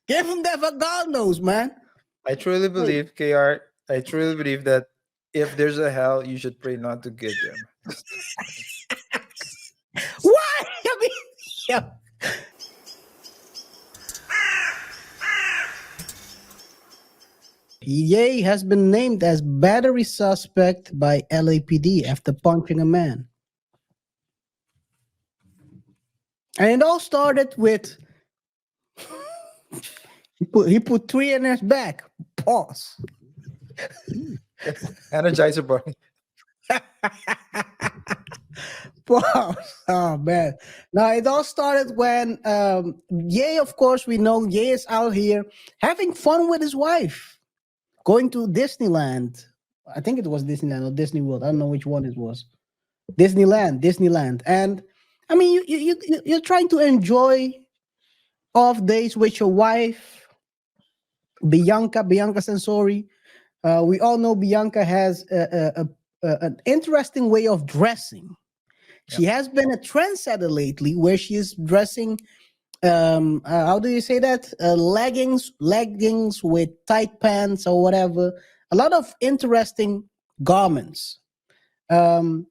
Give him that for God knows, man. I truly Hey. believe, KR, I truly believe that if there's a hell, you should pray not to get there. Why? I mean, yeah. Ye has been named as battery suspect by LAPD after punching a man. And it all started with he put three in his back. Pause. Energizer Bunny. Pause. Oh man. Now it all started when Ye, of course, we know Ye is out here having fun with his wife, going to Disneyland. I think it was Disneyland or Disney World. I don't know which one it was. Disneyland. And I mean, you're trying to enjoy off days with your wife, Bianca Sensori. We all know Bianca has an interesting way of dressing. Yeah. She has been a trendsetter lately, where she is dressing. How do you say that? Leggings with tight pants or whatever. A lot of interesting garments. Um,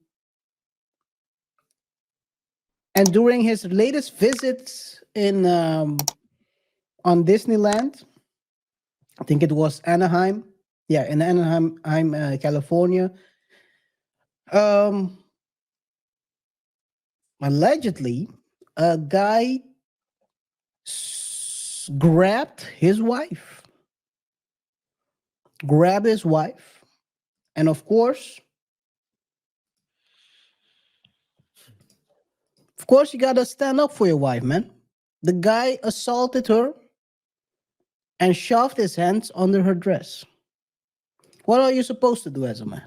and during his latest visits in on Disneyland, I think it was Anaheim. Yeah, in Anaheim, California. Um, allegedly, a guy grabbed his wife, and of course, you gotta stand up for your wife, man. The guy assaulted her and shoved his hands under her dress. What are you supposed to do as a man?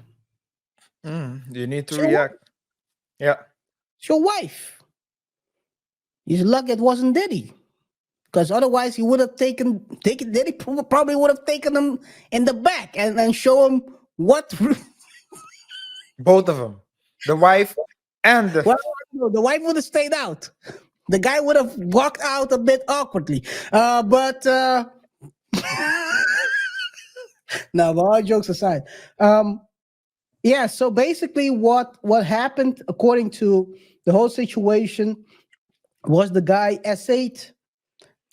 You need to It's your wife. react. Yeah. It's your wife. He's lucky it wasn't Diddy, because otherwise he would have taken Diddy probably would have taken him in the back and show him what. Both of them. The wife and the. Well, no, the wife would have stayed out. The guy would have walked out a bit awkwardly. But no, but all jokes aside, yeah. So basically, what happened, according to the whole situation, was the guy S8,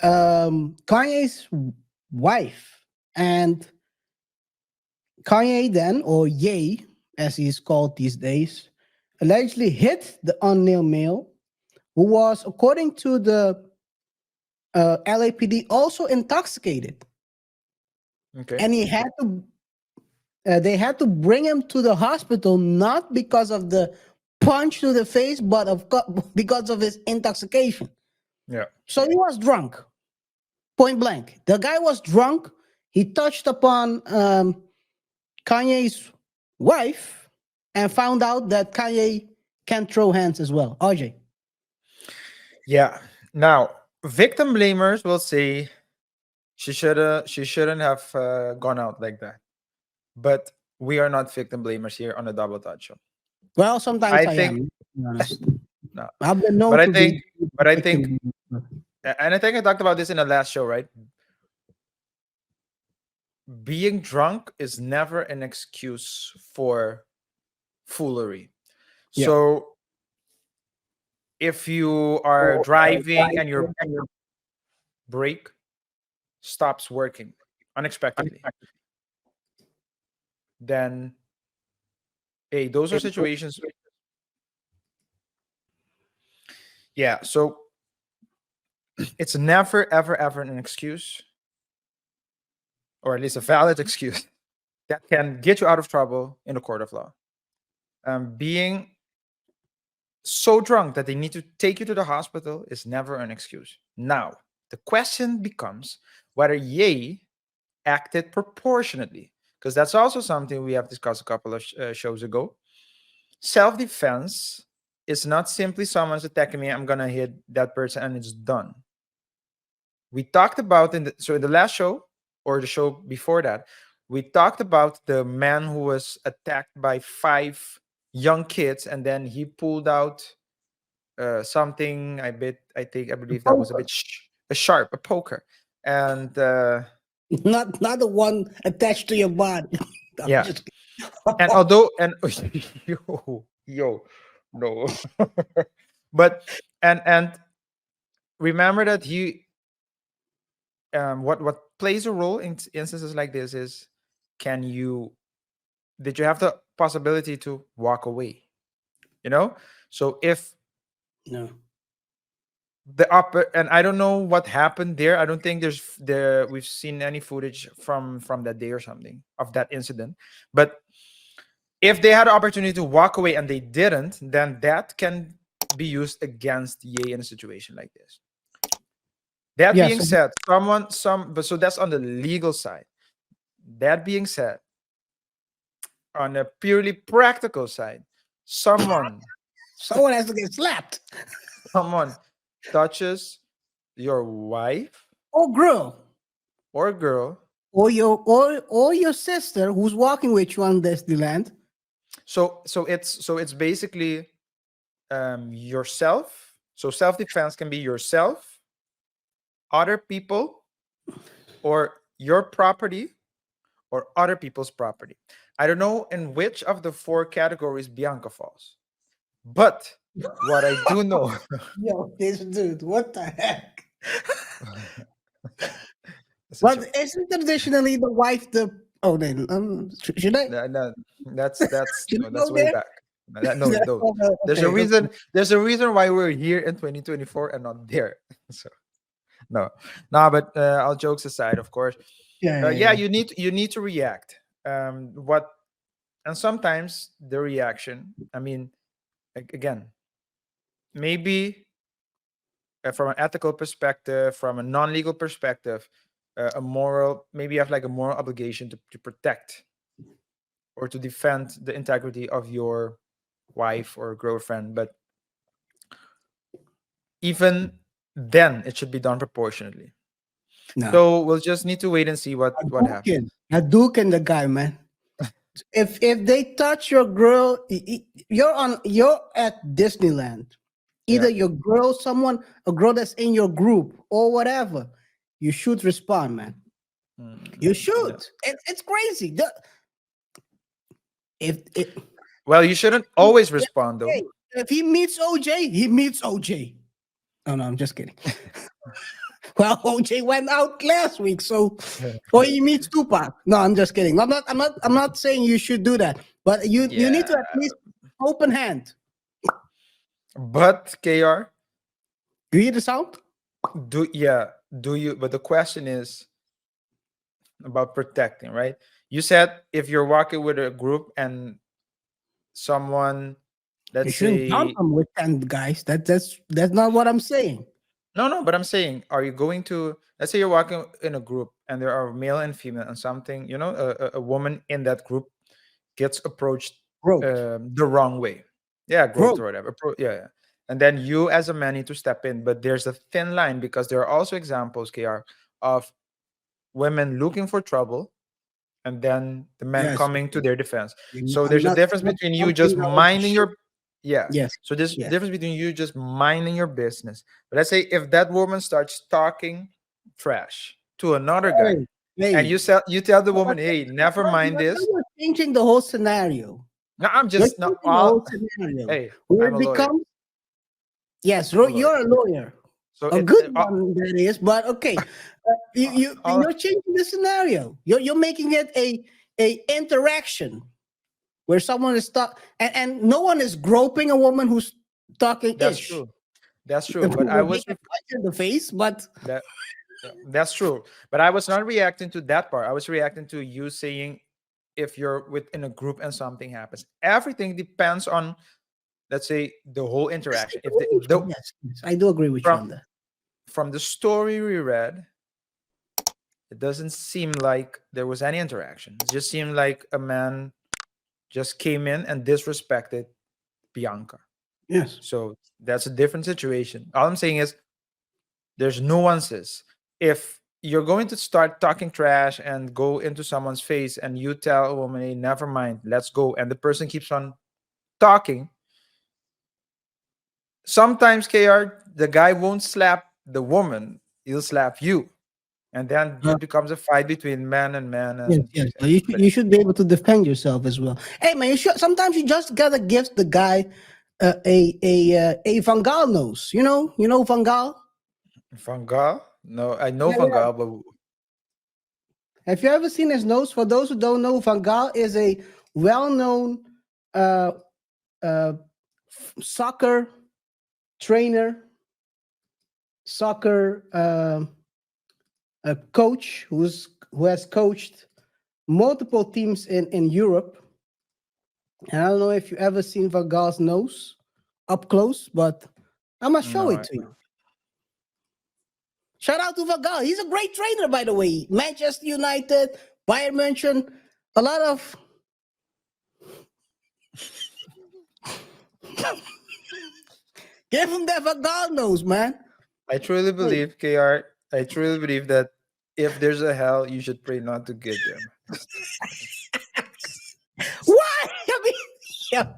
Kanye's wife, and Kanye then, or Ye, as he's called these days, allegedly hit the unnamed male, who was, according to the LAPD, also intoxicated, Okay. and they had to bring him to the hospital not because of the punch to the face, but because of his intoxication. Yeah. So he was drunk, point blank. The guy was drunk. He touched upon Kanye's wife and found out that Kanye can throw hands as well. RJ. Yeah. Now, victim blamers will say she shouldn't have gone out like that. But we are not victim blamers here on the Double Touch Show. Well, sometimes I I think am, to be honest. no, I've been but known I to think be but I think victim. and I think I talked about this in the last show, right? Being drunk is never an excuse for foolery. Yeah. So if you are driving and your brake stops working unexpectedly, then hey, those are situations. Yeah, so it's never ever ever an excuse, or at least a valid excuse, that can get you out of trouble in a court of law. Being so drunk that they need to take you to the hospital is never an excuse. Now, the question becomes whether Ye acted proportionately, because that's also something we have discussed a couple of shows ago. Self defense is not simply someone's attacking me, I'm gonna hit that person and it's done. We talked about in the last show or the show before that, we talked about the man who was attacked by five young kids, and then he pulled out something. I believe that was a bit a sharp, a poker, and Not the one attached to your body. I'm yeah, just and although and yo no, but and remember that he what plays a role in instances like this is, can you did you have the possibility to walk away, you know? So if no. the upper, and I don't know what happened there, I don't think we've seen any footage from that day or something of that incident, but if they had the opportunity to walk away and they didn't, then that can be used against Ye in a situation like this. That Yeah. being So said, but so that's on the legal side. That being said, on a purely practical side, someone someone has to get slapped. someone touches your wife Or girl. or girl, Or your sister who's walking with you on Disneyland. so it's basically yourself. So self-defense can be yourself, other people, or your property, or other people's property. I don't know in which of the four categories Bianca falls, but what I do know, Yo, this dude, what the heck? it's a But joke. isn't traditionally the wife the? Oh, then should I? No, that's Should I no, that's go way there? back. No, don't. Oh, no, There's a okay, okay. reason. There's a reason why we're here in 2024 and not there. So no, no. But all jokes aside, of course, Yeah, yeah, yeah, yeah. you need to react. What and sometimes the reaction. I mean, again, maybe from an ethical perspective, from a non-legal perspective, a moral. Maybe you have like a moral obligation to protect or to defend the integrity of your wife or girlfriend, but even then it should be done proportionately. No, So we'll just need to wait and see what Hadouken, happens. Hadouken, the guy, man. If they touch your girl, you're at Disneyland. Yeah. Either your girl, someone, a girl that's in your group, or whatever. You should respond, man. You Yeah. should. It's crazy. If Well, you shouldn't always respond though. hey, if he meets OJ, he meets OJ. Oh no, I'm just kidding. Well, OJ went out last week, so or he meets Tupac. No, I'm just kidding. I'm not saying you should do that, but you need Yeah. to at least open hand. But KR, You hear the sound? do you, but the question is about protecting, right? You said if you're walking with a group and someone, You let's shouldn't jump say, them with 10 guys. That's not what I'm saying. no, but I'm saying, are you going to, let's say you're walking in a group and there are male and female and something, a woman in that group gets approached Growth. the wrong way. Yeah, growth Growth. or whatever. Yeah. And then you as a man need to step in. But there's a thin line because there are also examples, KR, of women looking for trouble and then the men Yes. coming to Okay. their defense. I'm So there's a difference not between you just jumping out the minding ship. your, yeah. Yes. So there's Yes. difference between you just minding your business. But let's say if that woman starts talking trash to another guy, Hey, and hey. you tell the But woman, hey, never mind this. you're changing the whole scenario. No, I'm You're just not changing the all. whole scenario. Hey, Where I'm it a lawyer. becomes, yes, I'm a lawyer. you're a lawyer. So A good one that is, but okay. all You're changing the scenario. You're making it a interaction where someone is talk and no one is groping a woman who's talking that's ish. true. That's true. But I We're was getting a punch in the face, but that that's true. But I was not reacting to that part. I was reacting to you saying if you're within a group and something happens. Everything depends on, let's say, the whole the interaction. If situation. Yes, I do agree with you from on that. from the story we read, it doesn't seem like there was any interaction. It just seemed like a man just came in and disrespected Bianca. Yes. So that's a different situation. All I'm saying is there's nuances. If you're going to start talking trash and go into someone's face and you tell a woman, hey, never mind, let's go, and the person keeps on talking, sometimes KR, the guy won't slap the woman, he'll slap you. and then Uh, it becomes a fight between man and man, yes, and yes. yeah, You should be able to defend yourself as well. Hey man, you should sometimes you just gotta give the guy a Van Gaal nose. You know Van Gaal. Van Gaal. No, I know Yeah, Van yeah. Gaal, but Have you ever seen his nose? For those who don't know, Van Gaal is a well-known uh, uh, soccer trainer, soccer a coach who has coached multiple teams in Europe. And I don't know if you ever seen Van Gaal's nose up close, but I'm gonna show no, it to you. Shout out to Van Gaal. He's a great trainer, by the way. Manchester United, Bayern München, a lot of. Give him that Van Gaal nose, man. I truly believe, KR. I truly believe that if there's a hell, you should pray not to get them. Why? I mean, yeah.